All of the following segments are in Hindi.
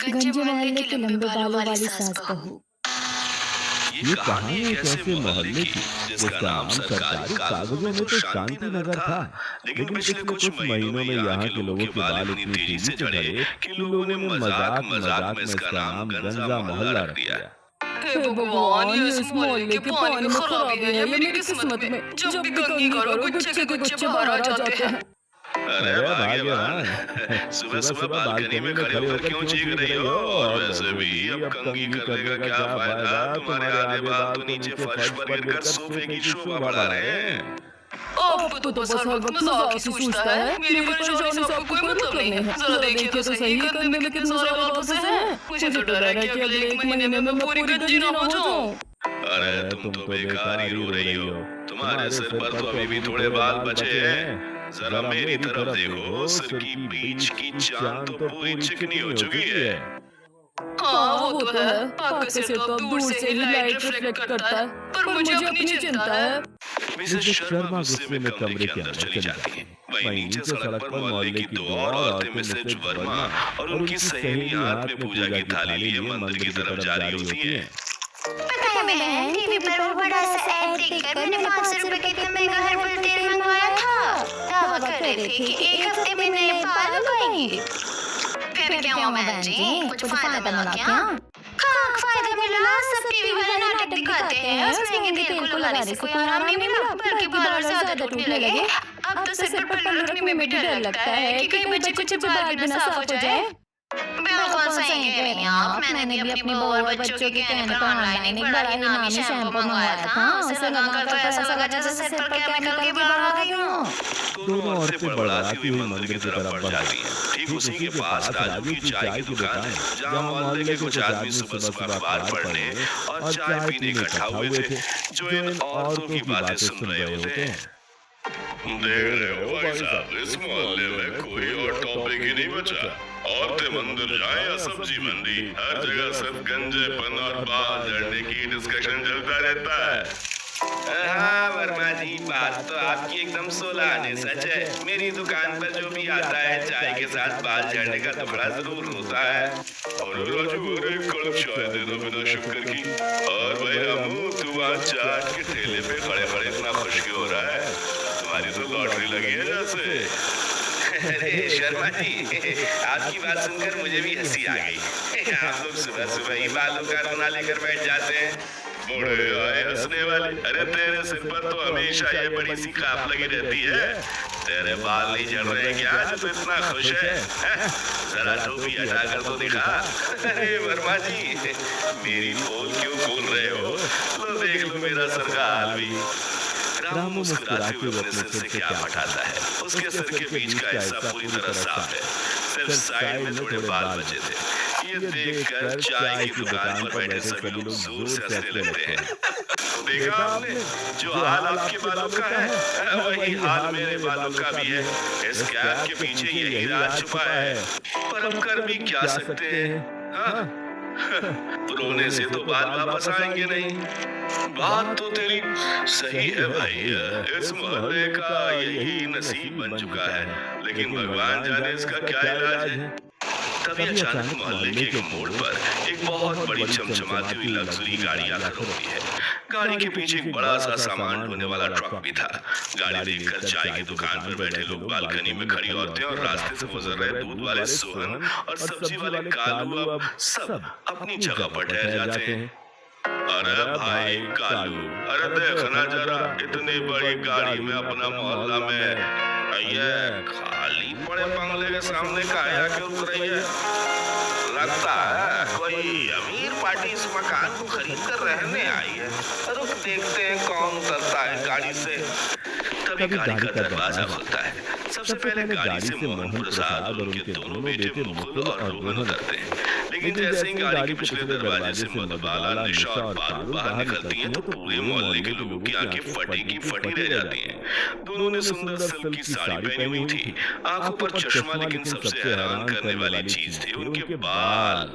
गंजे मोहल्ले के लंबे बालों वाली सास बहू। ये कहानी एक ऐसे मोहल्ले की जिसका नाम सरकारी कागजों में तो शांति नगर था, लेकिन पिछले कुछ महीनों में यहाँ के लोगों के बाल इतनी तेजी से झड़े कि लोगों ने मजाक मजाक में इसका नाम गंजा मोहल्ला रख दिया। हे भगवान, ये इस मोहल्ले के पानी में खराबी है या मेरी किस्मत में। जब भी कंघी करो गुच्छे के गुच्छे बाहर आ जाते हैं। अरे भाग्यवान, सुबह सुबह बालकनी में खड़े होकर क्यों चीख रही हो? और वैसे भी अब कंघी करने का क्या फायदा? तुम्हारे आधे बाल तो नीचे फर्श पर गिरकर सोफे की शोभा बढ़ा रहे हैं। आपको तो बस हर वक्त मजाक ही सूझता है। मेरी परेशानी से आपको कोई मतलब नहीं है। जरा देखिए तो सही, करने में कितने सारे बाल फंसे हैं। मुझे तो डर है कि अगले 1 महीने में मैं पूरी गंजी ना हो जाऊं। अरे तुम तो बेकार ही रो रही हो। तुम्हारे सिर पर तो अभी भी थोड़े बाल बचे हैं। जरा मेरी तरफ देखो, सिर की बीच की चांद तो पूरी चिकनी हो चुकी है। हाँ वो तो है। आपके सिर तो दूर से ही लाइट रिफ्लेक्ट करता है, पर मुझे अपनी चिंता है। मिसेस शर्मा गुस्से में कमरे के अंदर चली जाती है। वहीं नीचे सड़क पर मोहल्ले की दो और औरतें मिसेज वर्मा और उनकी सहेली हाथ में पूजा की थाली लिए मंदिर की तरफ जा रही होती हैं। पता है बहन, टीवी पर वो बड़ा सा ऐड देखकर मैंने 500 रुपए का इतना महंगा हेयर तेल मंगवाया था। दावा कर रहे थे कि 1 हफ्ते में नए बाल उग आएंगे। फिर क्या हुआ बहन जी? कुछ फायदा मिला क्या? हाँ फायदा मिला। सब टीवी वाले नाटक दिखाते हैं उस महंगे तेल को लगाने से कोई आराम नहीं मिला, बल्कि बाल और ज्यादा टूटने लगे। अब तो सिर पर पल्लू रखने में भी डर लगता है कि कहीं बच्चे कुछ बाल बिना साफ हो जाए। बिल्कुल सही कह रही हैं आप। मैंने भी अपनी बहू और बच्चों के कहने पर ऑनलाइन एक बड़ा ही नामी शैम्पू मंगवाया था। उसे लगाकर तो ऐसा लगा जैसे सिर पर केमिकल की बाढ़ आ गई हो। दोनों औरतें बड़बड़ाती हुई मंदिर की तरफ बढ़ जाती हैं। ठीक उसी के पास राजू की चाय की दुकान है, जहाँ मोहल्ले के कुछ आदमी सुबह सुबह अखबार पढ़ने और चाय पीने इकट्ठा हुए थे, जो इन औरतों की बातें सुन रहे होते हैं। देख रहे हो भाई साहब, इस मोहल्ले में कोई और टॉपिक ही नहीं बचा। औरतें मंदिर जाए या सब्जी मंडी, हर जगह सिर्फ गंजेपन और बाल झड़ने की डिस्कशन चलता रहता है। हाँ वर्मा जी, बात तो आपकी एकदम 16 आने सच है। मेरी दुकान पर जो भी आता है चाय के साथ बाल झड़ने का टुकड़ा जरूर होता है। और राजू अरे कड़क चाय दे दो बिना शक्कर की। और भाई रामू, तू वहाँ चाट के ठेले पे खड़े खड़े इतना खुश क्यों हो रहा है? तुम्हारी तो लॉटरी लगी है जैसे। अरे शर्मा जी, आपकी बात सुनकर मुझे भी हंसी आ गई। आप लोग सुबह सुबह ही बालों का रोना लेकर बैठ जाते हैं। बूढ़े आए हंसने वाले। अरे तेरे सिर पर तो हमेशा ये बड़ी सी काप लगी रहती है। तेरे बाल नहीं झड़ रहे क्या जो तू इतना खुश है? जरा टोपी हटा कर तो दिखा। अरे वर्मा जी, मेरी पोल क्यों खोल रहे हो? लो देख लो मेरा सर का हाल भी। रामू मुस्कुराते हुए अपने सिर से क्या हटाता है। उसके सिर के बीच का हिस्सा पूरी तरह साफ है, सिर्फ साइड में थोड़े बाल बचे थे। ये देखकर चाय की दुकान पर बैठे सभी लोग जोर से हंसने लगते हैं। देखा आपने, जो हाल आपके बालों का है वही हाल मेरे बालों का भी है। इस कैप के पीछे यही राज छुपा है, पर हम कर भी क्या सकते हैं? हाँ? रोने से तो बाल वापस आएंगे नहीं। बात तो तेरी सही है भाई, इस मोहल्ले का यही नसीब बन चुका है, लेकिन भगवान जाने इसका क्या इलाज है। तभी अचानक मोहल्ले के एक मोड़ पर एक बहुत बड़ी चमचमाती हुई लग्जरी गाड़ी आकर रुकती है। गाड़ी के पीछे एक बड़ा सा सामान ढोने वाला ट्रक भी था। गाड़ी देखकर चाय की दुकान पर बैठे लोग, बालकनी में खड़ी औरतें और रास्ते से गुजर रहे दूध वाले सोहन और सब्जी वाले कालू अब सब अपनी जगह पर ठहर जाते हैं। अरे भाई कालू, अरे देखना जरा, इतनी बड़ी गाड़ी में अपना मोहल्ला में ये खाली पड़े बंगले के सामने काया क्यों उतर रही है? लगता है कोई अमीर पार्टी इस मकान को खरीद कर रहने आई है। रुक देखते हैं कौन उतरता है गाड़ी से। तभी गाड़ी का दरवाजा खुलता है। सबसे पहले गाड़ी से मोहन प्रसाद और उनके दोनों बेटे मुकुल और रोहन उतरते हैं। लेकिन जैसे ही गाड़ी के पिछले दरवाजे से मधुबाला, निशा और बालू बाहर निकलती हैं तो पूरे मोहल्ले के लोगों की आंखें फटी की फटी रह जाती हैं। दोनों ने सुंदर सिल्क की साड़ी पहनी हुई थी, आंखों पर चश्मा, लेकिन सबसे हैरान करने वाली चीज थी उनके बाल।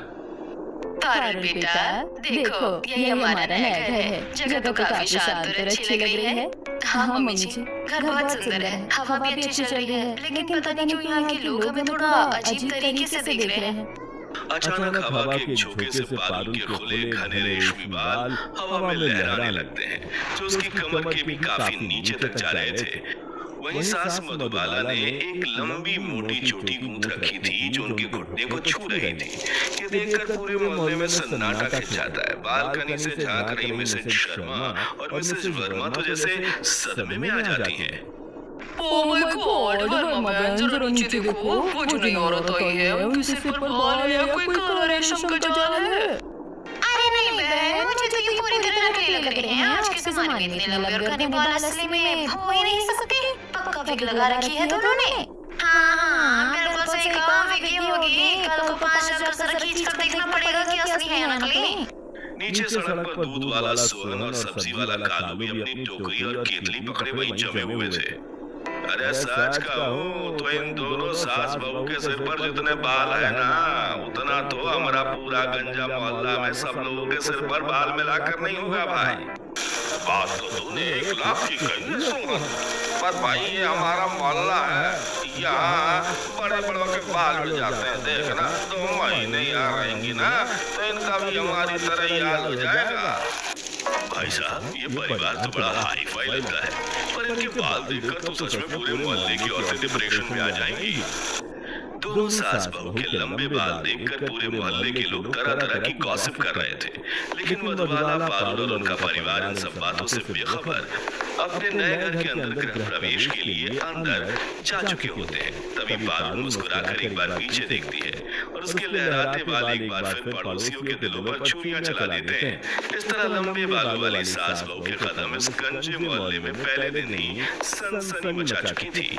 पारुल बेटा, देखो यही हमारा नया घर है। जगह तो काफी शांत और अच्छी लग रही है। हाँ मम्मी जी, घर बहुत सुंदर है, हवा भी अच्छी चल रही है, लेकिन पता नहीं क्यों यहाँ के लोग हमें थोड़ा अजीब तरीके से देख रहे हैं। अचानक हवा के एक झोंके से पारुल के खुले घने रेशमी बाल हवा में लहराने लगते हैं, जो उसकी कमर के भी काफी नीचे तक जा रहे थे। वहीं सास मधुबाला ने एक लंबी मोटी चोटी गूंथ रखी थी जो उनके घुटने को छू रही थी। ये देखकर पूरे मोहल्ले में सन्नाटा खिंच जाता है। बालकनी से झांक रही मिसेज शर्मा और मिसेज वर्मा तो जैसे सदमे में आ जाती हैं। ओह माय गॉड, वर्मा बहन जरा नीचे देखो, वो जो नई औरत आई है उनके सिर पर बाल है या कोई काला रेशम का जाल है। अरे नहीं बहन, मुझे तो ये पूरी तरह नकली लग रहे हैं। आज के जमाने में इतने लंबे और घने बाल असली में हो ही नहीं सकते। पक्का विग लगा रखी है दोनों ने। हाँ, बिल्कुल सही कहा, विग ही होगी। कल को 5 जगह खींच कर देखना पड़ेगा कि असली है या नकली। नीचे सड़क पर दूध वाला सोहन और सब्जी वाला कालू भी अपनी टोकरी और केतली पकड़े वहीं जमे हुए थे। अरे सच कहूँ तो इन दोनों सास बहू के सिर पर जितने बाल है ना, उतना तो हमारा पूरा गंजा मोहल्ला में सब लोगों के सिर पर बाल मिलाकर नहीं होगा भाई। बात तो तूने 1 लाख की कही सोहन, पर भाई ये हमारा मोहल्ला है, यहाँ बड़े बड़ों के बाल मिल जाते हैं। देखना 2 महीने यहाँ रहेंगी ना तो इनका भी हमारी तरह ही हाल हो जाएगा। भाई साहब, ये परिवार तो बड़ा हाई फाई लगता है, पर इनके बाल देखकर तो सच में पूरे मोहल्ले की औरतें डिप्रेशन में आ जाएंगी। दोनों सास बहू के लंबे बाल देखकर पूरे मोहल्ले के लोग तरह तरह की गॉसिप कर रहे थे, लेकिन मधुबाला, पारुल और उनका परिवार इन सब बातों से बेखबर अपने नए घर के अंदर गृह प्रवेश के लिए अंदर जा चुके होते हैं। तभी पारुल मुस्कुराकर एक बार पीछे देखती है और उसके लहराते बाल एक बार फिर पड़ोसियों के दिलों पर छुरियां चला देते हैं। इस तरह लंबे बालों वाली सास बहू के कदम इस गंजे मोहल्ले में पहले दिन ही सनसनी मचा चुकी थी।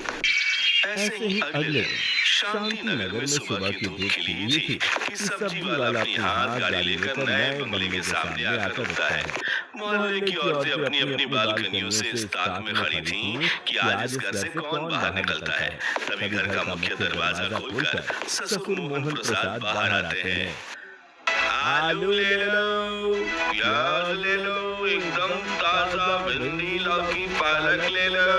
ऐसे ही अगले दिन शांति नगर में सुबह की धूप खिली हुई थी कि सब्जी वाला अपनी हाथ गाड़ी लेकर नए बंगले के सामने आकर रुकता है। मोहल्ले की औरतें अपनी अपनी बालकनियों से इस ताक में खड़ी थीं कि आज इस घर से कौन बाहर निकलता है। तभी घर का मुख्य दरवाजा खोलकर ससुर मोहन प्रसाद बाहर आते हैं। आलू ले लो, प्याज ले लो, एकदम ताजा भिंडी, लौकी, पालक ले लो।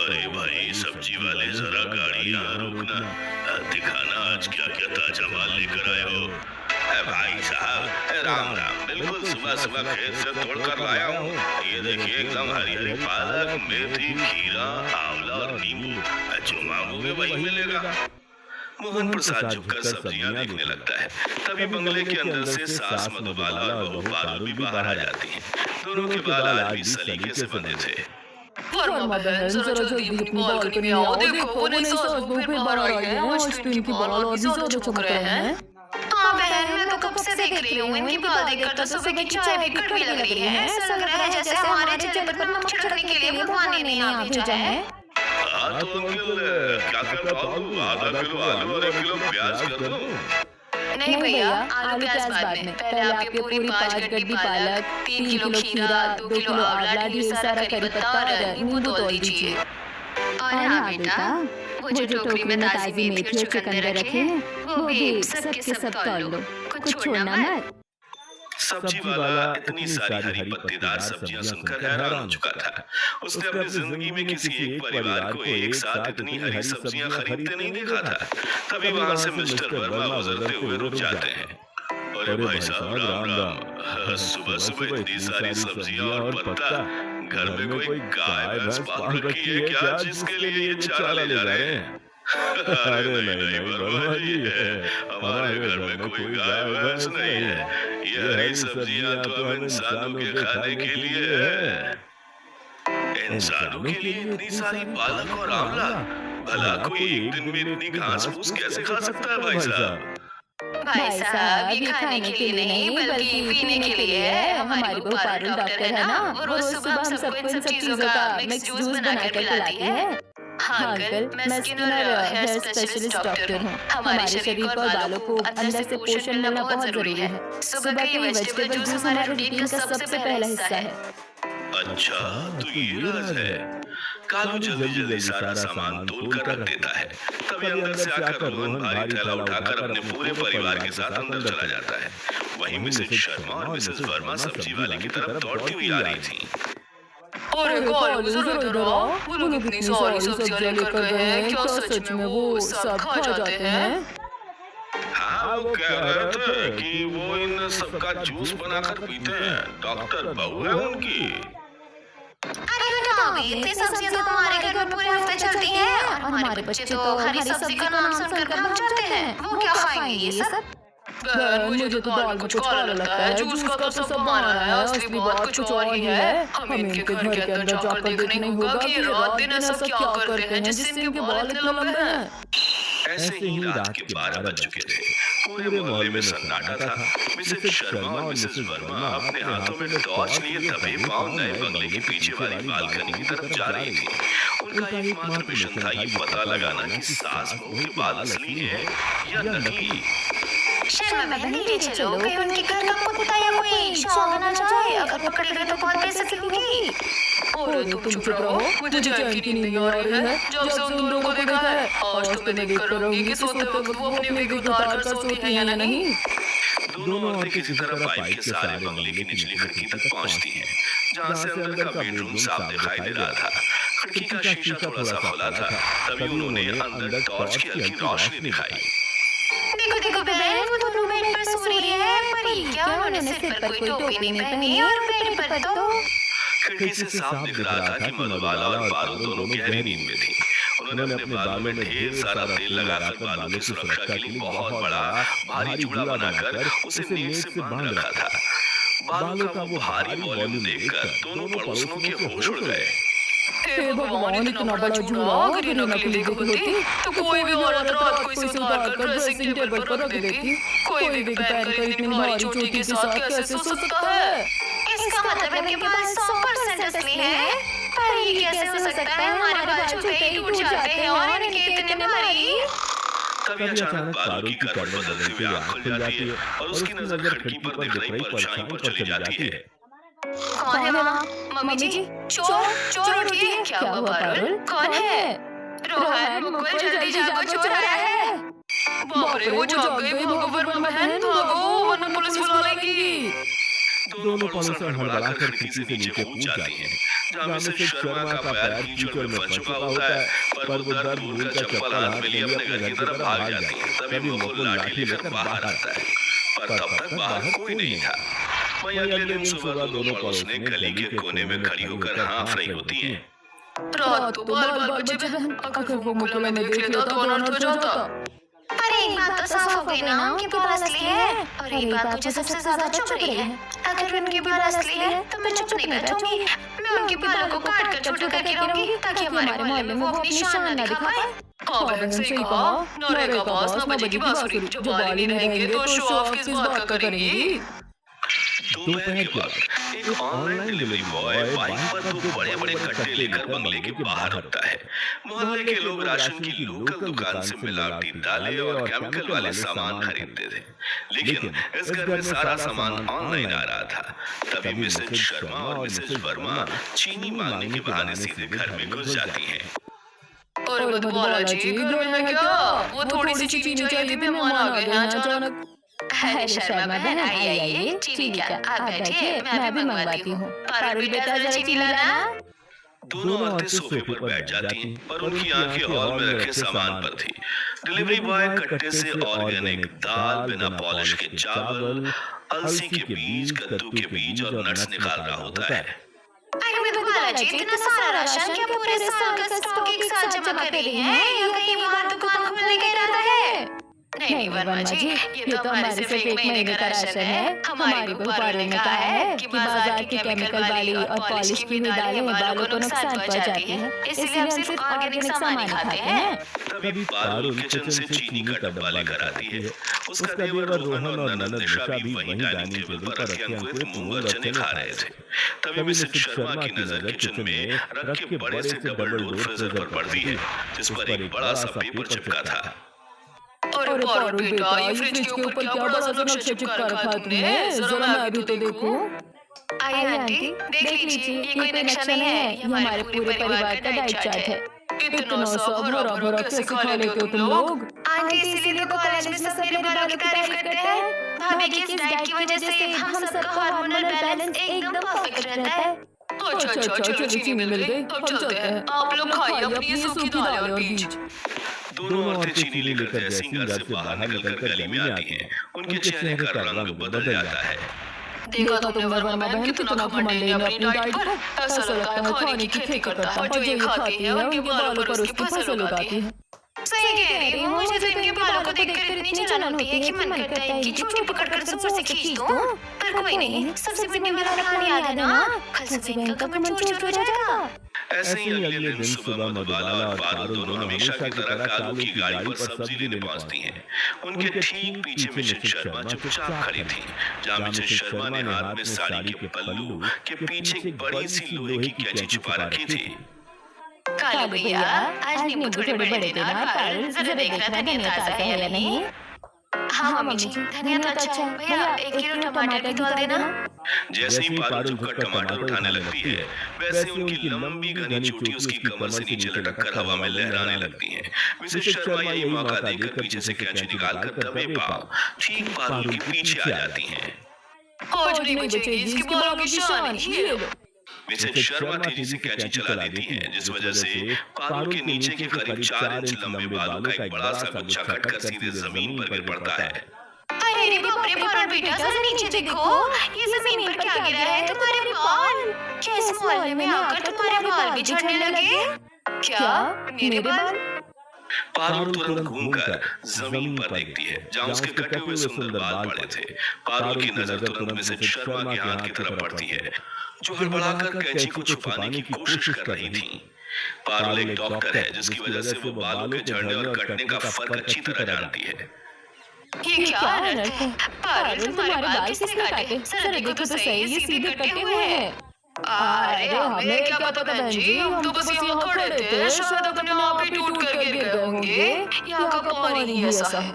अरे भाई सब्जी वाले, जरा गाड़ी यहाँ रोकना, दिखाना आज क्या क्या ताजा माल लेकर आए हो। भाई साहब राम राम, बिल्कुल सुबह सुबह खेत से तोड़कर लाया हूँ। ये देखिए एकदम हरी हरी पालक, मेथी, खीरा, आंवला और नींबू, जो मांगोगे वही मिलेगा। मोहन प्रसाद झुककर सब्जियां देखने लगता है। तभी बंगले के अंदर से सास मधुबाला और बहू पारुल भी बाहर आ जाती हैं। दोनों के बाल आज भी सलीके से बंधे थे। वर्मा बहन जरा जल्दी अपनी बालकनी आओ, देखो वो नई सास बहू फिर बाहर आई है। आज तो इनके बाल और भी ज्यादा चमक रहे हैं। हाँ बहन, मैं तो कब से देख रही हूँ, इनके बाल देखकर तो सुबह की चाय भी कड़वी लग रही है। ऐसा लग रहा है जैसे हमारे चेहरे पर नमक छिड़कने के लिए भगवान ने यहाँ भेजा है। हाँ तो अंकल क्या करता हूँ, आधा किलो आलू और 1 किलो प्याज कर दूँ। नहीं भैया, आलू प्याज बाद में। पहले आप ये पूरी 5 गड्डी पालक, 3 किलो खीरा, 2 किलो आंवला, ढेर सारा करी पत्ता और नींबू तोड़ दीजिए। और हाँ बेटा, वो जो टोकरी में ताजी मेथी और चुकंदर रखे हैं वो भी सब के सब तोड़ लो, कुछ छोड़ना मत। सब्जी वाला इतनी सारी हरी पत्तेदार सब्जियां सुनकर हैरान हो चुका था। उसने अपनी जिंदगी में किसी एक परिवार को एक साथ इतनी हरी सब्जियां खरीदते नहीं देखा था। तभी वहां से मिस्टर वर्मा गुजरते हुए रुक जाते हैं। अरे भाई साहब राम राम, सुबह सुबह इतनी सारी सब्जियां और पत्ता, घर में कोई गाय भैंस पाल रखी है क्या जिसके लिए ये चारा ले जा रहे हैं? अरे नहीं वर्मा जी, हमारे घर में कोई गाय भैंस नहीं है। ये हरी सब्जियां तो हम इंसानों के खाने के लिए है। इंसानों के लिए इतनी सारी पालक और आंवला, भला कोई एक दिन में इतनी घास फूस कैसे खा सकता है भाई साहब? भाई साहब, ये खाने के लिए नहीं बल्कि पीने के लिए है। हमारी बहू पारुल डॉक्टर है ना, वो रोज सुबह हम सबको इन सब चीजों का मिक्स जूस बनाकर पिलाती है। हाँ अंकल, मैं स्किन और हेयर स्पेशलिस्ट डॉक्टर हूँ। हमारे शरीर को और बालों को अंदर से पोषण मिलना बहुत जरूरी है। सुबह का ये वेजिटेबल जूस हमारे रूटीन का सबसे पहला हिस्सा है। अच्छा तो ये राज है। कालू जल्दी जल्दी सारा सामान तोल कर रख देता है। तभी अंदर से आकर रोहन भारी थैला उठाकर अपने पूरे परिवार के साथ अंदर चला जाता है। वहीं मिसेज शर्मा और मिसेज वर्मा सब्जी वाले की तरफ दौड़ती हुई आ रही थी। अरे कालू जरा इधर आओ, वो लोग इतनी सारी सब्जियां लेकर गए हैं, क्या सच में वो सब खा जाते हैं? हाँ वो कह रहे थे कि वो इन सबका जूस बनाकर पीते हैं। डॉक्टर बहू है उनकी। अरे बताओ, इतनी सब्जियां तो हमारे घर में पूरे हफ्ते चलती हैं और हमारे बच्चे तो हरी सब्जी का नाम सुनकर भाग जाते हैं। वो क्या खाएंगे ये सब? बहन, मुझे तो दाल में कुछ काला लगता है। जूस का तो सब बहाना है, असली बात कुछ और ही है। हमें इनके घर के अंदर जाकर देखना होगा कि ये रात दिन ऐसा क्या करते हैं जिससे इनके बाल इतने लंबे हैं। ऐसे ही रात के 12 बज चुके थे। पूरे मोहल्ले में सन्नाटा था। मिसेस शर्मा और मिसेस वर्मा अपने हाथों में टॉर्च लिए दबे पांव नए बंगले के पीछे वाली बालकनी की तरफ जा रही थी। उनका एकमात्र मिशन था ये पता लगाना कि सास बहू के बाल असली है या नकली। शर्मा बहन, ले चलो, कहीं उनके घर का कुत्ता या कोई शौक ना जाए। अगर पकड़ी गई तो बहुत बेइज्जती होगी। अरे तुम चुप रहो, मुझे चैन की नींद आ रही है जब से उन दोनों को देखा है। आज तो मैं देख कर रहूंगी कि सोते वक्त वो अपनी विग उतार कर सोती है या नहीं। दोनों औरतें किसी तरह पाइप के सहारे बंगले की निचली खिड़की तक पहुंचती हैं, जहां से अंदर का बेडरूम साफ दिखाई दे रहा था। खिड़की का शीशा थोड़ा सा खुला था। तभी उन्होंने अंदर टॉर्च की हल्की रोशनी दिखाई। देखो देखो बहन, वो दोनों बेड पर सो रही है। पर ये क्या, उन्होंने सिर पर कोई टोपी नहीं पहनी और बेड पर तो खिड़की से साफ दिख रहा था कि मधुबाला और पारुल दोनों गहरी नींद में थी। उन्होंने अपने बालों में ढेर सारा तेल लगाकर बालों की सुरक्षा के लिए बहुत बड़ा भारी जूड़ा बनाकर उसे नेट से बांध रखा था। बालों का वो भारी वॉल्यूम देखकर दोनों पड़ोसियों के होश उड़ गए। हे भगवान, इतना बड़ा जूड़ा अगर ये नकली विग होती तो कोई भी औरत रात को इसे उतार कर ड्रेसिंग टेबल पर रख देती। कोई विग पहनकर इतनी भारी चोटी के साथ कैसे सो सकता है? इसका मतलब इनके बाल 100% असली है। पर ये कैसे हो सकता है? हमारे बाल छूते ही टूट जाते हैं और इनके इतने भारी। तभी अचानक पारुल की करवट बदलती हुई आंख खुल जाती है और उसकी नजर खिड़की पर दिख रही परछाई पर चली जाती है। कौन है वहाँ? मम्मी जी, चोर चोर उठिए। क्या हुआ पारुल? कौन है? रोहन, मुकुल, जल्दी जागो, चोर आया है। बाप रे, वो जाग गई। भागो वर्मा बहन, भागो वरना पुलिस बुला लेगी। दोनों पड़ोसन हड़बड़ाकर खिड़की से नीचे कूद जाती हैं, जहाँ मिसेस शर्मा का पैर कीचड़ में फंस चुका होता है। पर वो दर्द भूल कर चप्पल हाथ में लिए अपने घर की तरफ भाग जाती है। तभी मुकुल लाठी लेकर बाहर आता है, पर तब तक बाहर कोई नहीं था। वहीं अगले दिन सुबह दोनों पड़ोसने गली के कोने में खड़ी होकर हाँफ रही होती हैं। रात को बाल बचे बहन, अगर वो मुकुल ने देख लेता तो अनर्थ हो जाता। अरे एक बात तो साफ हो गई ना, उनके बाल असली है। और एक बात मुझे सबसे ज्यादा चुभ रही है, अगर उनके बाल असली है तो मैं चुप नहीं बैठूंगी। मैं उनके बालों को काट कर छोटा करके रहूंगी ताकि हमारे मोहल्ले में वो अपनी शान न दिखा पाए। हाँ बहन, सही कहा। नारे का बास ना बजेगी बांसुरी। जो बाल ही रहेंगे तो शो ऑफ किस बात का करेंगी? दोपहर के बाद एक ऑनलाइन डिलीवरी बॉय बाइक पर 2 बड़े-बड़े कट्टे लेकर बंगले के बाहर रुकता है। मोहल्ले के लोग राशन की लोकल दुकान से मिलावटी दालें और केमिकल वाले सामान खरीदते थे, लेकिन इस घर में सारा सामान ऑनलाइन आ रहा था। तभी मिसेस शर्मा और मिसेस वर्मा चीनी मांगने के बहाने सीधे घर में घुस जाती हैं। और मधुबाला जी, घर में है क्या? वो थोड़ी सी चीनी चाहिए थी, मेहमान आ गए हैं अचानक। अरे शर्मा बहन, आइए, चीनी क्या, आप बैठिए, मैं भी मंगवाती हूँ। पारुल बेटा, जरा चीनी लाना। दोनों औरतें सोफे पर बैठ जाती, पर उनकी आंखें हॉल में रखे सामान पर थी। डिलीवरी बॉय कट्टे से ऑर्गेनिक दाल, बिना पॉलिश के चावल, अलसी के बीज, कद्दू के बीज और नट्स निकाल रहा होता है। अरे मधुबाला जी, इतना सारा राशन क्या पूरे साल का स्टॉक एक साथ जमा कर रही हैं या कहीं बाहर दुकान खोलने का इरादा है? नहीं वर्मा जी, ये तो हमारे सिर्फ 1 महीने का राशन है। हमारी बहू पारुल ने कहा है कि बाजार की केमिकल वाली और पॉलिश की हुई दालें बालों को नुकसान पहुंचाती हैं, इसलिए हम सिर्फ ऑर्गेनिक सामान ही खाते हैं। तभी पारुल किचन से चीनी का डब्बा लेकर आती है। उसका देवर रोहन और ननद निशा भी वहीं डाइनिंग टेबल पर रखे अंकुरित मूंग और चने खा रहे थे। तभी मिसेस शर्मा की नजर किचन में रखे बड़े से डबल डोर फ्रीजर पर पड़ती है, जिस पर एक बड़ा सा पेपर चिपका था। अरे पारुल बेटा, ये फ्रिज के ऊपर क्या बड़ा सा नक्शा चिपका रखा है तुमने? जरा मैं भी तो देखूं। आइए आंटी, देख लीजिए, ये कोई नक्शा नहीं है, ये हमारे पूरे परिवार का डाइट चार्ट है। इतना सब भरा भरा कैसे खा लेते हो तुम लोग? आंटी, इसीलिए तो कॉलेज में सब मेरे बालों की तारीफ करते हैं। भाभी की इस डाइट की वजह से हम सबका हार्मोनल बैलेंस एकदम परफेक्ट रहता है। अच्छा, चलो चीनी मिल गई, अब चलते हैं। आप लोग खाइए अपनी ये सूखी दालें और बीज। दोनों औरतें चीनी लेकर जैसी घर से बाहर निकलकर गली में आती हैं, उनके चेहरे का रंग बदल जाता है। देखा तुमने वर्मा बहन कितना घमंड है अपनी डाइट पर। ऐसा लगता है खाने की खेती करता है और जो ये खाती है उनके बालों पर उसकी फसल उगाती है। सही कह रही हूँ, मुझे तो इनके बालों को देखकर इतनी जलन होती है कि मन करता है इनकी चुट्टी पकड़कर जोर से खींच दूं। पर कोई नहीं, सबसे मिटने वाला कहानी याद है ना, कल सुबह इनका कमर चूर हो जाएगा। ऐसे ही अगले दिन सुबह मधुबाला और पारुल दोनों हमेशा की तरह कालू की गाड़ी पर सब्जी लेने पहुंचती हैं। उनके ठीक पीछे मिसेस शर्मा चुपचाप खड़ी थी। जहाँ मिसेस शर्मा ने हाथ में साड़ी के पल्लू के पीछे एक बड़ी सी लोहे की कैंची छुपा रखी थी। कालू भैया, आज नींबू थोड़े बड़े देना, पारुल जरा देखना धनिया ताजा है या नहीं। हाँ मम्मी जी, धनिया तो अच्छा है। भैया 1 किलो टमाटर भी तोल देना। जैसे ही पारुल झुककर टमाटर उठाने लगती है, वैसे उनकी लंबी घनी चोटी उसकी कमर से नीचे लटककर हवा में लहराने लगती है। मिसेस शर्मा यही मौका देखकर पीछे से कैंची निकालकर दबे पांव ठीक पारुल के पीछे आ जाती हैं। आज नहीं बचेगी इसकी बालों की शान, ये लो। मिसेस शर्मा तेजी से कैंची चला देती हैं, जिस वजह से पारुल के नीचे के करीब 4 इंच लंबे बालों का एक बड़ा सा गुच्छा कटकर सीधे जमीन पर गिर पड़ता है। अरे रे बाप रे पारुल बेटा, जरा नीचे देखो, ये जमीन पर क्या गिरा है? तुम्हारे बाल। क्या इस मोहल्ले में आकर तुम्हारे बाल भी झड़ने लगे? क्या मेरे बाल? पारुल तुरंत घूमकर जमीन पर देखती है, जहाँ उसके कटे हुए सुंदर बाल पड़े थे। पारुल की नजर तुरंत मिसेस शर्मा के हाथ की तरफ पड़ती है, जो हड़बड़ाकर कैंची को छुपाने की कोशिश कर रही थी। पारुल एक डॉक्टर है, जिसकी वजह से वो बालों के झड़ने और कटने का फर्क अच्छी तरह जानती है। ये क्या अनर्थ है? पारुल तुम्हारे बाल किसने काटे? जरा देखो तो सही, ये सीधे कटे हुए हैं। अरे हमें क्या पता बहन जी, हम तो बस यहाँ खड़े थे, शायद अपने आप ही टूट कर गिर गए होंगे। यहाँ का पानी ही ऐसा है।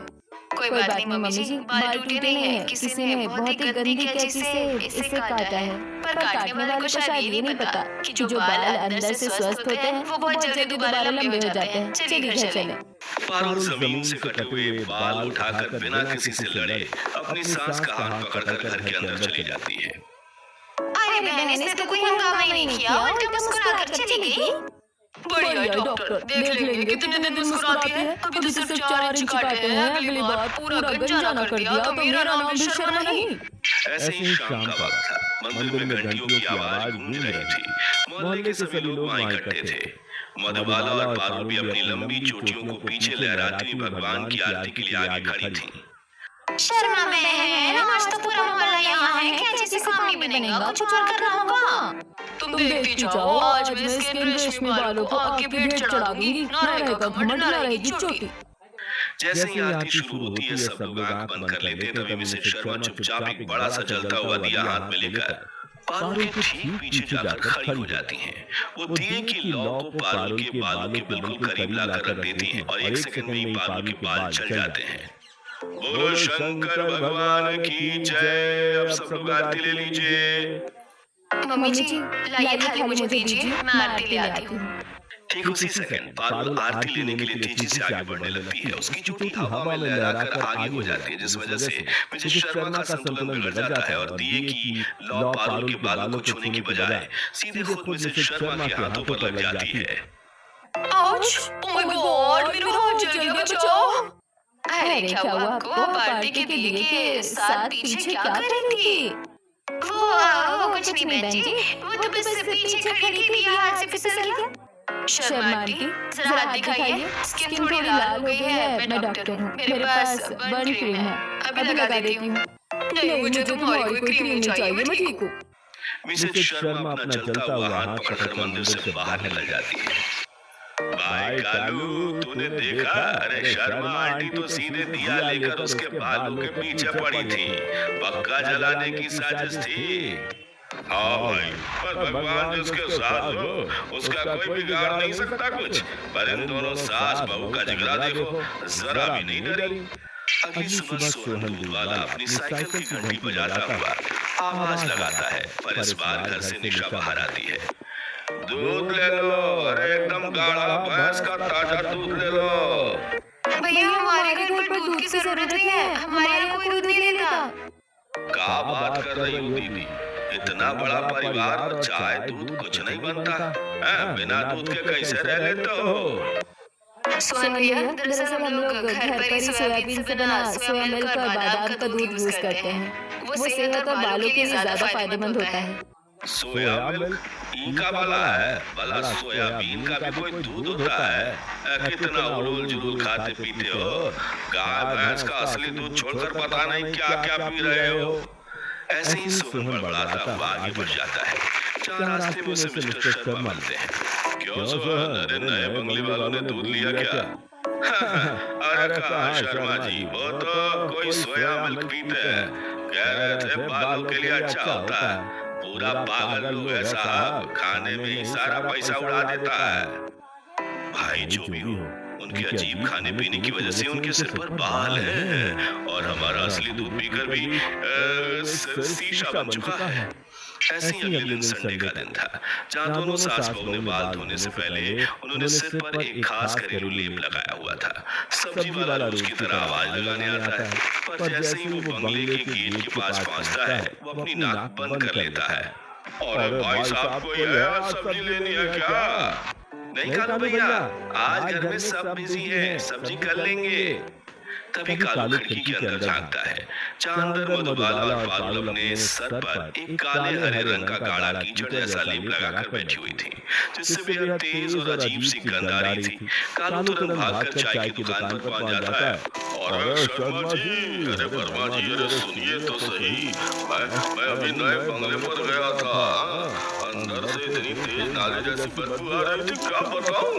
कोई बात नहीं मम्मी जी, बाल टूटे नहीं है, किसी ने बहुत ही गंदी कैंची से इसे काटा है। पर काटने वाले को शायद ये नहीं पता कि जो बाल अंदर से स्वस्थ होते हैं वो बहुत जल्दी दोबारा लंबे हो जाते हैं। चलिए घर चलें। पारुल जमीन से कटे हुए बाल उठाकर बिना किसी से लड़े अपनी सास का हाथ पकड़कर घर के अंदर चली जाती है। अरे बहन, इसने तो कोई हंगामा ही नहीं किया, उल्टा मुस्कुराकर चली गई। बढ़िया डॉक्टर, देख लेंगे कितने दिन मुस्कुराती है। अभी तो सिर्फ 4 इंच काटे हैं, अगली बार पूरा गंजाना कर दिया तो मेरा नाम भी शर्मा नहीं। ऐसे ही शाम का वक्त था। मंदिर में घंटियों की आवाज गूंज रही थी। मोहल्ले के सभी लोग वहां इकट्ठे थे। मधुबाला और पारुल भी अपनी लंबी चोटियों को पीछे लहराती हुई भगवान की आरती के लिए आगे खड़ी थी। शर्मा बहन, आज तो पूरा मोहल्ला यहाँ है, कैंची से काम नहीं बनेगा, कुछ और करना होगा। तुम देखती जाओ, आज मैं इसके रेशमी बालों को आपके भेंट चढ़ा दूंगी। ना रहेगा घमंड, ना रहेगी चोटी। जैसे ही आरती शुरू होती है, सब लोग आंख बंद कर लेते हैं। तभी मिसेस शर्मा चुपचाप एक बड़ा सा जलता हुआ दिया हाथ में लेकर पारुल के ठीक पीछे जाकर खड़ी हो जाती हैं। वो दिए की लौ को पारुल के बालों के बिल्कुल करीब लाकर रख देती हैं और 1 सेकंड में ही पारुल के बाल जल जाते हैं। बोलो शंकर भगवान की जय। अब सब लोग आरती ले लीजिए। मम्मी जी, लाइए थाली मुझे दीजिए, मैं आरती ले आती हूँ। ठीक उसी सेकंड पारुल आरती लेने के लिए तेजी से आगे बढ़ने लगती है। उसकी चोटी हवा में लहराकर आगे हो जाती है, जिस वजह से मिसेस शर्मा का संतुलन बिगड़ जाता है और दिए की लौ पारुल के बालों को छूने की बजाय सीधे खुद मिसेस शर्मा के हाथों पर लग जाती है। आउच! ओह माय गॉड, मेरा हाथ जल गया, बचाओ। अरे क्या हुआ आपको? पार्टी के दिए के साथ पीछे क्या कर रही थी? वो कुछ नहीं बहन जी, वो तो बस पीछे खड़ी थी, हाथ से फिसल गया। शर्मा आंटी, जरा हाथ दिखाइए, स्किन थोड़ी लाल हो गई है। मैं डॉक्टर हूँ, मेरे पास बर्न क्रीम है, अभी लगा देती हूँ। नहीं, मुझे तुम्हारी कोई क्रीम नहीं चाहिए, मैं ठीक हूँ। मिसेस शर्मा अपना जलता हुआ हाथ पकड़कर मंदिर से बाहर निकल जाती है। भाई कालू, तूने देखा? अरे शर्मा आंटी तो सीधे दिया लेकर उसके बालों के पीछे पड़ी थी। पक्का जलाने की साजिश थी। हाँ भाई, पर भगवान जिसके साथ हो उसका कोई बिगाड़ नहीं सकता कुछ। पर इन दोनों सास बहू का जिगरा देखो, जरा भी नहीं डरी। अगली सुबह सोहन दूधवाला अपनी साइकिल की घंटी बजाता हुआ आवाज लगाता है, पर इस बार घर से निशा बाहर आती है। दूध ले लो, अरे एकदम गाढ़ा भैंस का ताजा दूध ले लो। भैया, हमारे घर पर दूध की जरूरत नहीं है, हमारे यहाँ कोई दूध नहीं लेता। क्या बात कर रही हो दीदी? इतना बड़ा परिवार और चाय दूध कुछ नहीं बनता? बिना दूध के कैसे रह लेते हो? सोहन भैया, दरअसल हम लोग घर पर ही सोयाबीन से बना सोया मिल्क और बादाम का दूध यूज करते हैं। वो सेहत और बालों के लिए ज्यादा फायदेमंद होता है। सोया मिल्क इनका भला है, भला सोयाबीन का भी कोई दूध होता है? कितना उड़ूल जुलूल खाते पीते हो, गाय भैंस का असली दूध छोड़कर पता नहीं क्या क्या पी रहे हो। ऐसे ही सोहन बड़बड़ाता हुआ आगे बढ़ जाता है। जहाँ रास्ते में उसे मिस्टर शर्मा मिलते हैं। क्यों सोहन, अरे नए बंगले वालों ने दूध लिया क्या? अरे कहाँ शर्मा जी, वो तो कोई सोया मिल्क पीते हैं, कह रहे थे बालों के लिए अच्छा होता है। पूरा पागल लोग है साहब, खाने में ही सारा पैसा उड़ा देता है। भाई जो भी हो, उनके अजीब खाने पीने की वजह से उनके सिर पर बाल हैं और हमारा असली दूध पीकर भी सिर शीशा बन चुका है। ऐसे ही अगले दिन संडे का दिन था, जहाँ दोनों सास बहू ने बाल धोने से पहले उन्होंने सिर पर एक खास घरेलू लेप लगाया हुआ था। सब्जी वाला रोज की तरह आवाज लगाने आता है, पर जैसे ही वो बंगले के गेट के पास पहुंचता है, वो अपनी नाक बंद कर लेता है। अरे भाई साहब, कोई है, सब्जी लेनी है क्या? नहीं कालू भैया, आज घर में सब बिजी हैं, सब्जी कर लेंगे। तभी कालू खिड़की के अंदर झांकता है, जहाँ अंदर मधुबाला और पारुल अपने सर पर एक काले हरे रंग का गाढ़ा कीचड़ जैसा लेप लगाकर बैठी हुई थी, जिससे बेहद तेज और अजीब सी गंध आ रही थी। कालू तुरंत भागकर चाय की दुकान पर पहुंच जाता है। अरे शर्मा जी, अरे वर्मा जी, अरे सुनिए तो सही, मैं अभी नए बंगले पर गया था, अंदर से इतनी तेज नाले जैसी बदबू आ रही थी, क्या बताऊं।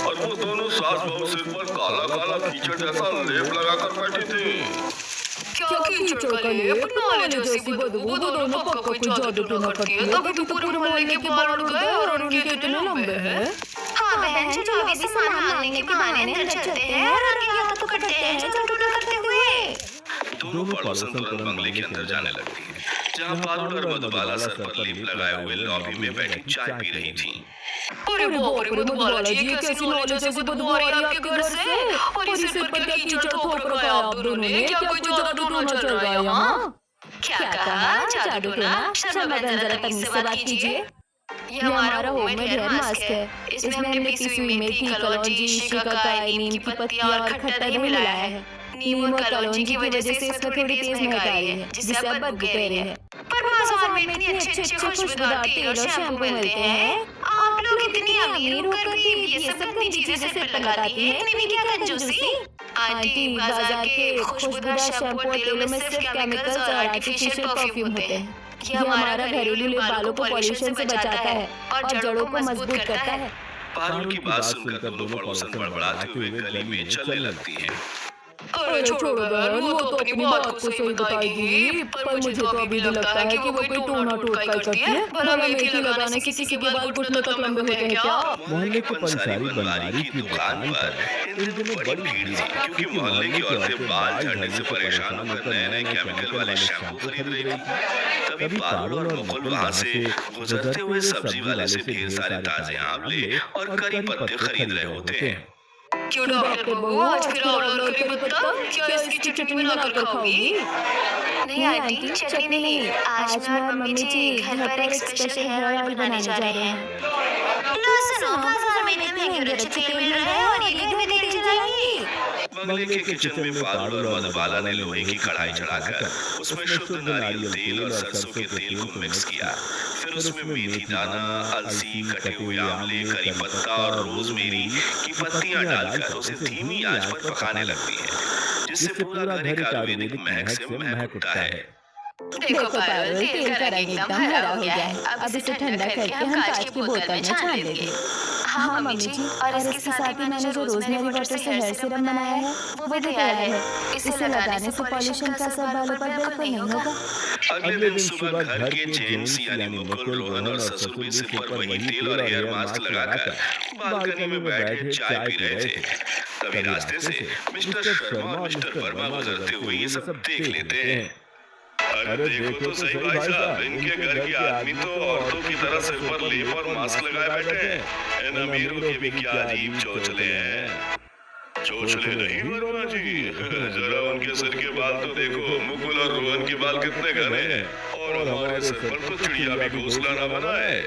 और वो दोनों सास बहू सिर पर काला काला कीचड़ जैसा लेप लगाकर बैठी थी। क्या कीचड़ का लेप, नाले जैसी बदबू, दोनों पक्का कोई जादू तो न करती है, तभी तो पूरे मोहल्ले के बाल उड़ गए और उनके इतने लंबे हैं। हाँ बहन, जो भी सामान मांगने के बहाने अंदर चलते हैं और उनके हाथ पकड़ते हैं जादू न करते हुए। दोनों पड़ोसन तुरंत बंगले के अंदर जाने लगती हैं, जहाँ पारुल और मधुबाला सर पर लेप लगाए हुए लॉबी में बैठी चाय पी रही थी। अरे बाप रे मधुबाला जी, कैसी नाले जैसी बदबू आ रही है आपके घर से, और इस सिर पर क्या कीचड़ थोप रखा है आप दोनों ने, क्या कोई जादू टोना चल रहा है यहाँ? क्या कहा, जादू टोना? शर्मा बहन, जरा तमीज से बात कीजिए। ये हमारा होममेड हेयर मास्क है। इसमें हमने पिसी हुई मेथी, कलौंजी, शिकाकाई, नीम की पत्तियां और खट्टा दही मिलाया है। नीम और कलौंजी की वजह से इसमें थोड़ी तेज महक आ रही है, जिससे आप बदबू कह रहे हैं। पर बाजार में इतने अच्छे खुशबूदार तेल और शैम्पू मिलते हैं, आप लोग इतनी अमीर होकर भी ये सब गंदी चीजें सिर पर लगाती हैं, इतनी भी क्या कंजूसी। आंटी, बाजार के खुशबूदार शैम्पू और तेलों में सिर्फ केमिकल्स और आर्टिफिशियल परफ्यूम होते हैं। ये हमारा घरेलू लेप बालों को पॉल्यूशन से बचाता है और जड़ों को मजबूत करता है। पारुल की बात सुनकर दोनों पड़ोसन बड़बड़ाते हुए गली में चलने लगती हैं। अरे छोड़ो बहन, वो तो अपनी बात को सही बताएगी, पर मुझे तो अभी लगता है कि वो कोई टोना टोटका करती है। भला मेथी लगाने से किसी के बाल घुटने तक लंबे होते हैं क्या? मोहल्ले के पंसारी बनवारी की दुकान पर इन दिनों बड़ी भीड़ थी, क्योंकि मोहल्ले की औरतें बाल झड़ने से परेशान होकर नए-नए केमिकल वाले शैम्पू खरीद रही थी। तभी पारुल और मुकुल वहां से गुजरते हुए सब्जी वाले से ढेर सारे ताजे आंवले और करी पत्ते खरीद रहे होते हैं। क्यों डॉक्टर बहू, आज फिर और करी पत्ता, क्या इसकी चटनी बनाकर खाओगी? नहीं आंटी, चटनी नहीं, आज मैं और मम्मी जी घर पर एक स्पेशल हेयर ऑयल बनाने जा रहे हैं। लो सुनो, बाजार में इतने महंगे अच्छे तेल मिल रहे हैं और ये घर में तेल जलाएंगी। बंगले के किचन में पारुल और मधुबाला ने लोहे की कढ़ाई चढ़ाकर उसमें शुद्ध नारियल तेल और सरसों के तेल को मिक्स किया। फिर उसमें मेथी दाना, अलसी, कटे हुए आंवले, करी पत्ता और रोजमेरी की पत्तियां डालकर उसे धीमी आंच पर पकाने लगती है, जिससे पूरा घर एक आयुर्वेदिक महक से महक उठता है। देखो पारुल, तेल का रंग एकदम हरा हो गया है। अब इसे ठंडा करके हम कांच की बोतल में छान लेंगे। हाँ मम्मी जी, और इसके साथ ही मैंने जो रोजमेरी वाटर से हेयर सीरम बनाया है वो भी तैयार है। इसे लगाने से पॉल्यूशन का असर बालों पर बिल्कुल नहीं होगा। अगले दिन सुबह घर के जेम्स यानी मुकुल, रोहन और ससुर भी सिर पर वही तेल और हेयर मास्क लगाकर बालकनी में बैठे चाय पी रहे थे। तभी रास्ते से मिस्टर शर्मा और मिस्टर वर्मा गुजरते हुए ये सब देख लेते हैं। अरे देखो तो सही भाई साहब, इनके घर के आदमी तो औरतों की तरह सिर पर लेप और मास्क लगाए बैठे हैं। इन अमीरों के भी क्या अजीब चोचले हैं। चोचले नहीं वर्मा जी, जरा उनके सिर के बाल तो देखो। मुकुल और रोहन के बाल कितने घने हैं और हमारे सिर पर तो चिड़िया भी घोंसला न बना है।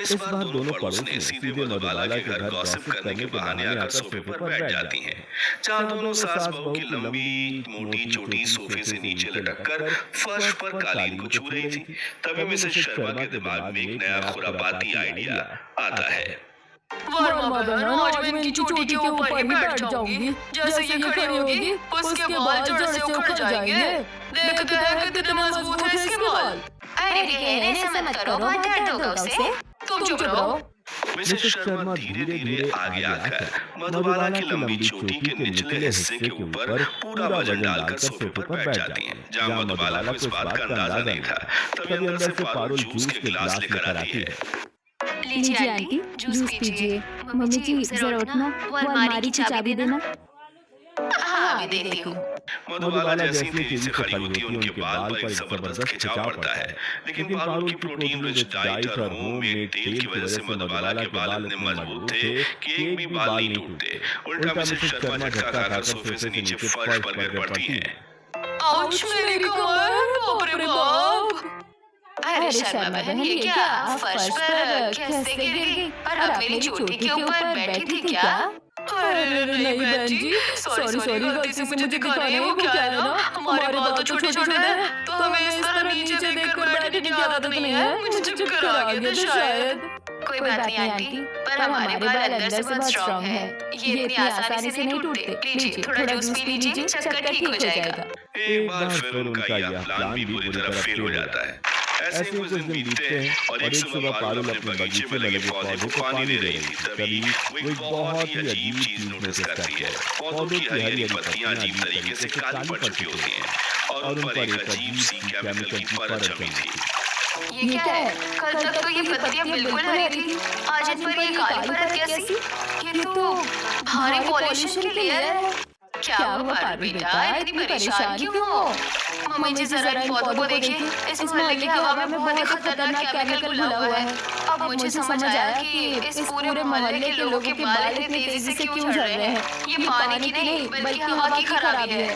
इस बार दोनों पड़ोस ने सीधे मधुबाला के घर गॉसिप करने के बहाने आकर सोफे पर बैठ जाती हैं, जहां दोनों सास बहू की लंबी मोटी चोटी सोफे से नीचे लटककर फर्श पर कालीन को छू रही थी। तभी मिसेस शर्मा के दिमाग में एक नया खुरापाती आइडिया आता है। वर्मा बहन, आज मैं इनकी चोटी के ऊपर ही बैठ जाऊंगी। जैसे ये खड़ी होगी उसके बाल जड़ से उखड़ जाएंगे। देखते हैं कितने मजबूत है इसके बाल। अरे बहन, ऐसा मत करो, बहुत दर्द होगा उसे। तुम चुप रहो। मिसेस शर्मा धीरे धीरे आगे आकर मधुबाला की लंबी चोटी के निचले हिस्से के ऊपर पूरा वजन डालकर सोफे पर बैठ जाती हैं, जहां मधुबाला को इस बात का अंदाजा नहीं था। तभी अंदर से पारुल जूस के गिलास लेकर आती है। लीजिए आंटी, जूस पीजिए। मम्मी जी जरा उठना, वो अलमारी की चाबी देना। हाँ, मैं देती हूँ। मधुबाला जैसी तेजी से खड़ी होती है, उनके बाल पर जबरदस्त खिंचाव पड़ता है, लेकिन पारुल की प्रोटीन रिच डाइट और होममेड तेल की वजह से मधुबाला के बाल इतने मजबूत थे कि एक भी बाल नहीं टूटते। उल्टा मिसेस शर्मा झटका खाकर सोफे से नीचे फर्श पर गिर पड़ती हैं। आउच, मेरी कमर, बाप रे बाप। अरे शर्मा बहन, ये क्या आप फर्श पर कैसे गिर गई? और आप मेरी चोटी के ऊपर बैठी थी क्या? अरे नहीं बहन जी, सॉरी गलती से मुझे दिखा नहीं। वो क्या है ना, हमारे बाल तो छोटे छोटे हैं, तो हमें इस तरह नीचे देखकर बैठने की आदत नहीं है। मुझे चक्कर आ गया था शायद। कोई बात नहीं आंटी, पर हमारे बाल अंदर से बहुत स्ट्रांग है, ये इतनी आसानी से नहीं टूटते। लीजिए, थोड़ा जूस पी लीजिए, चक्कर ठीक हो जाएगा। एक बार फिर उनका यह प्लान भी बुरी तरह फेल हो जाता है। ऐसे कुछ दिन बीतते हैं और एक सुबह पारुल अपने बगीचे में लगे पौधे को पानी दे रही थी। तभी वो एक बहुत ही अजीब चीज नोटिस करती है। पौधों की हरी पत्तियां अजीब तरीके से काली पड़ चुकी होती हैं और उन पर एक अजीब सी केमिकल की परत जमी थी। ये क्या है? कल तक तो ये पत्तियां बिल्कुल हरी थी, आज इन पर ये काली परत कैसी? ये तो भारी पॉल्यूशन की लेयर है। क्या हुआ पारुल बेटा, इतनी परेशान क्यों हो? मम्मी जी जरा इन पौधों को देखिए, इस मोहल्ले की हवा में बहुत ही खतरनाक केमिकल घुला हुआ है। अब मुझे समझ आया कि इस पूरे मोहल्ले के लोगों के बाल इतनी तेजी से क्यों झड़ रहे हैं। ये पानी की नहीं बल्कि हवा की खराबी है।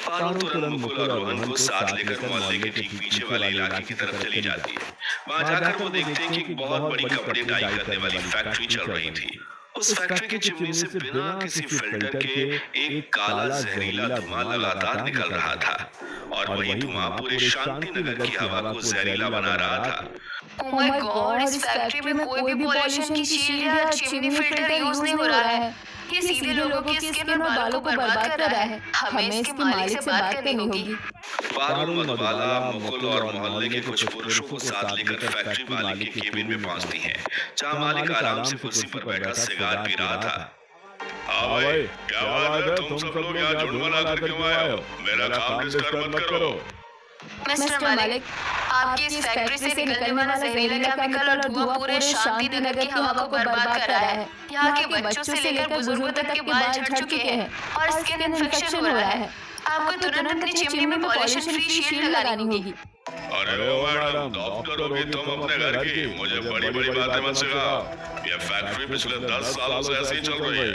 पारुल तुरंत मुकुल और रोहन को साथ लेकर मोहल्ले के ठीक पीछे वाले इलाके की तरफ चली जाती है। वहाँ जाकर वो देखते हैं कि बहुत बड़ी कपड़े डाई करने वाली फैक्ट्री चल रही थी। उस फैक्ट्री की चिमनी से बिना किसी फिल्टर के एक काला जहरीला धुआं लगातार निकल रहा था और वही धुआं पूरे शांति नगर की हवा को जहरीला बना रहा था। ओह माय गॉड, इस फैक्ट्री में कोई भी पॉल्यूशन की शील्ड या चिमनी फिल्टर यूज नहीं हो रहा है। ये सीधे लोगों की स्किन और बालों को बर्बाद कर रहा है। हमें इसके मालिक से बात करनी होगी। पारुल मधुबाला, मुकुल और मोहल्ले के कुछ पुरुषों को साथ लेकर फैक्ट्री मालिक के केबिन में पहुंचती हैं, जहां मालिक आराम से कुर्सी पर बैठा सिगार पी रहा था। हाँ भाई, क्या बात है, तुम सब लोग यहाँ झुंड बनाकर क्यों आए हो? मेरा काम डिस्टर्ब मत करो। मिस्टर मालिक, आपकी इस फैक्ट्री से निकलने वाला जहरीला केमिकल और धुआं पूरे शांति नगर की हवा को बर्बाद कर रहा है। यहाँ के बच्चों से लेकर बुजुर्गों तक के बाल झड़ चुके हैं और स्किन इन्फेक्शन हो रहा है। आपको तुरंत अपनी चिमनी में पॉल्यूशन फ्री शील्ड लगानी होगी। अरे ओ मैडम, डॉक्टर होगी तुम अपने घर की, मुझे बड़ी बड़ी बातें मत सिखाओ। ये फैक्ट्री पिछले 10 सालों से ऐसे ही चल रही है।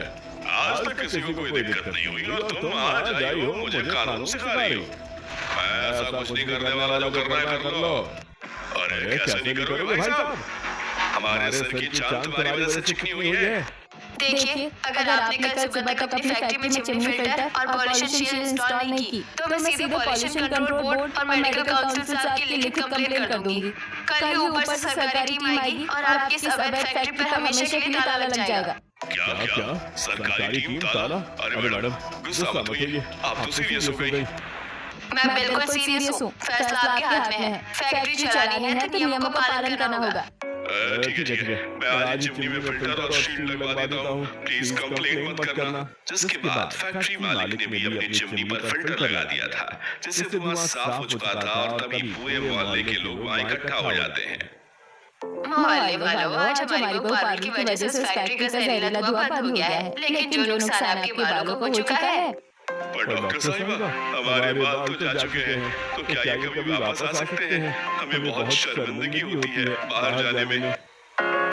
आज तक किसी को कोई दिक्कत नहीं हुई और तुम आज आई हो मुझे कानून सिखा रही हो। मैं ऐसा कुछ नहीं करने वाला, जो करना है कर लो। अरे कैसे नहीं करोगे भाई साहब? हमारे सर की चांद तुम्हारी वजह से चिकनी हुई है। देखिए, अगर आपने कल सुबह तक अपनी फैक्ट्री में चिमनी फिल्टर और पॉल्यूशन शील्ड इंस्टॉल नहीं की, तो मैं सीधे पॉल्यूशन कंट्रोल बोर्ड और मेडिकल काउंसिल से आपकी लिखित कंप्लेंट कर दूंगी। कल ही ऊपर से सरकारी टीम आएगी और आपकी इस अवैध फैक्ट्री पर हमेशा के लिए ताला लग जाएगा। क्या सरकारी टीम ताला? अरे मैडम गुस्सा मत होइए, आप तो सीरियस हो गई। मैं बिल्कुल सीरियस हूँ, फैसला आपके हाथ में है। फैक्ट्री चलानी है तो नियमों का पालन करना होगा। ठीक है, मैं आज चिमनी में फिल्टर और शील्ड लगवा देता हूँ, प्लीज कंप्लेन मत करना। जिसके बाद फैक्ट्री मालिक ने भी अपनी चिमनी पर फिल्टर लगा दिया था, जिससे धुआं साफ हो चुका था और तभी पूरे मोहल्ले के लोग वहाँ इकट्ठा हो जाते हैं। मोहल्ले वालों, आज हमारी बहू पारुल की वजह से इस फैक्ट्री का जहरीला धुआं बंद हो गया है, लेकिन जो नुकसान आपके बालों को हो चुका है। पर डॉक्टर साहिबा, हमारे बाल तो जा चुके हैं, तो क्या ये कभी वापस आ सकते हैं? हमें बहुत शर्मिंदगी होती है बाहर जाने में।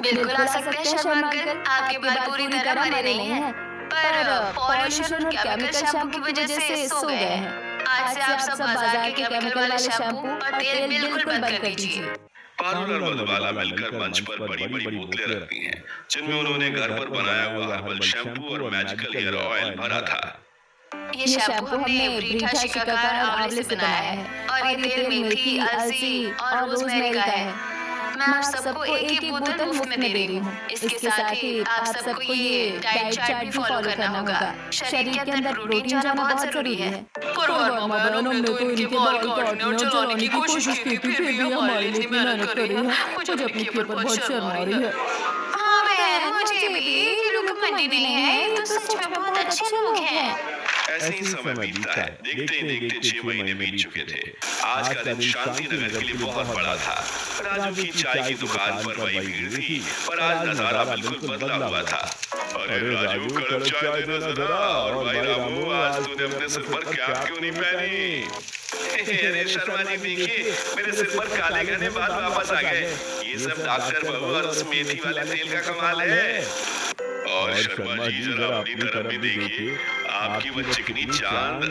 बिल्कुल आ सकते हैं शर्मा अंकल, आपके बाल पूरी तरह मरे नहीं हैं, पर पॉल्यूशन और केमिकल शैम्पू की वजह से सो गए हैं। आज से आप सब बाजार के केमिकल वाले शैम्पू और तेल बिल्कुल बंद कर दीजिए। पारुल और मधुबाला मिलकर मंच पर बड़ी बड़ी बोतलें रखती हैं, जिनमें उन्होंने घर पर बनाया हुआ हर्बल शैम्पू और मैजिकल हेयर ऑयल भरा था। ये शैम्पू हमने ब्रीठा शिकाकार आंवले से बनाया है और ये तेल मेथी, अलसी और रोजमेरी का है। मैं आप सबको एक एक बोतल मुफ्त में दे रही हूँ। इसके साथ ही आप सबको ये डाइट चार्ट भी फॉलो करना होगा। शरीर के अंदर प्रोटीन जाना बहुत जरूरी है। पर वर्मा बहन, हमने तो इनके बाल काटने और जलाने की कोशिश की थी, फिर भी हमारे लिए इतनी मेहनत करी है। मुझे अपने ऊपर बहुत शर्म आ रही है। हाँ बहन, मुझे भी ये लोग मंडी नहीं है, ये तो सच में बहुत अच्छे लोग हैं। ऐसे ही समय बीतता है। देखते ही देखते 6 महीने बीत चुके थे। आज का दिन शांति नगर के लिए बहुत बड़ा था। राजू की चाय की दुकान पर वही भीड़ थी, पर आज नजारा बिल्कुल बदला हुआ था। अरे राजू, कड़क चाय देना जरा। और भाई रामू, आज तूने अपने सिर पर कैप क्यों नहीं पहनी? अरे शर्मा जी, देखिए मेरे सिर पर काले घने बाल वापस आ गए। ये सब डॉक्टर बाबू और उस मेथी वाले तेल का कमाल है। और शर्मा जी, जरा अपनी तरफ भी देखिए, आपकी वो चिकनी चांद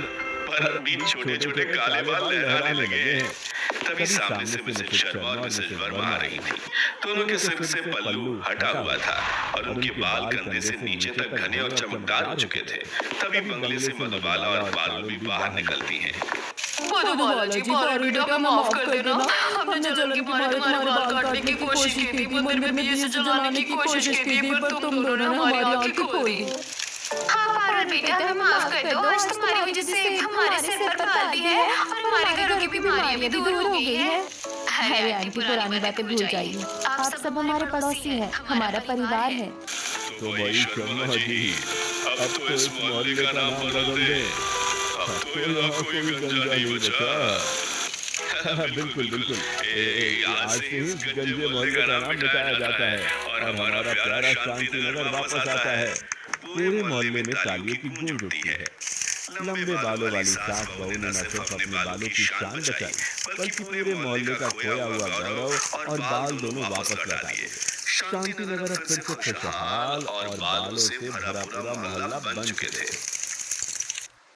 पर भी छोटे छोटे काले बाल लहराने लगे हैं। तभी सामने से मिसेज शर्मा और मिसेज वर्मा आ रही थी। दोनों के सिर से पल्लू हटा हुआ था और उनके बाल कंधे से नीचे तक घने और चमकदार हो चुके थे। तभी बंगले से मधुबाला और पारुल भी बाहर निकलती हैं। मधुबाला जी, पारुल बेटा, माफ कर देना। हमने जलन के मारे तुम्हारे बाल काटने की कोशिश की थी, मंदिर में दिए से जलाने की कोशिश की थी, पर तुम दोनों ने हमारी आंखें खोल दी। हाँ पारुल बेटा, हमें माफ कर दो। आज तुम्हारी वजह से हमारे सिर पर बाल भी है और हमारे घरों की बीमारियां भी दूर हो गई है। अरे आंटी, पुरानी बातें भूल जाइए। आप सब हमारे पड़ोसी हैं, हमारा परिवार है। तो भाई शर्मा जी, अब तो इस मोहल्ले का नाम बदल दे। अब तो यहाँ कोई गंजा नहीं बचा। बिल्कुल बिल्कुल, आज से ही इस गंजे मोहल्ले का नाम मिटाया जाता है और हमारा प्यारा शांति नगर वापस आता है। पूरे मोहल्ले में तालियों की गूंज उठती है। लंबे बालों वाली सास बहू ने न सिर्फ अपने बालों की शान बचाई, बल्कि पूरे मोहल्ले का खोया हुआ गौरव और बाल दोनों वापस लौटा दिए। शांति नगर अब फिर से खुशहाल और बालों से भरा पूरा मोहल्ला बन चुके थे।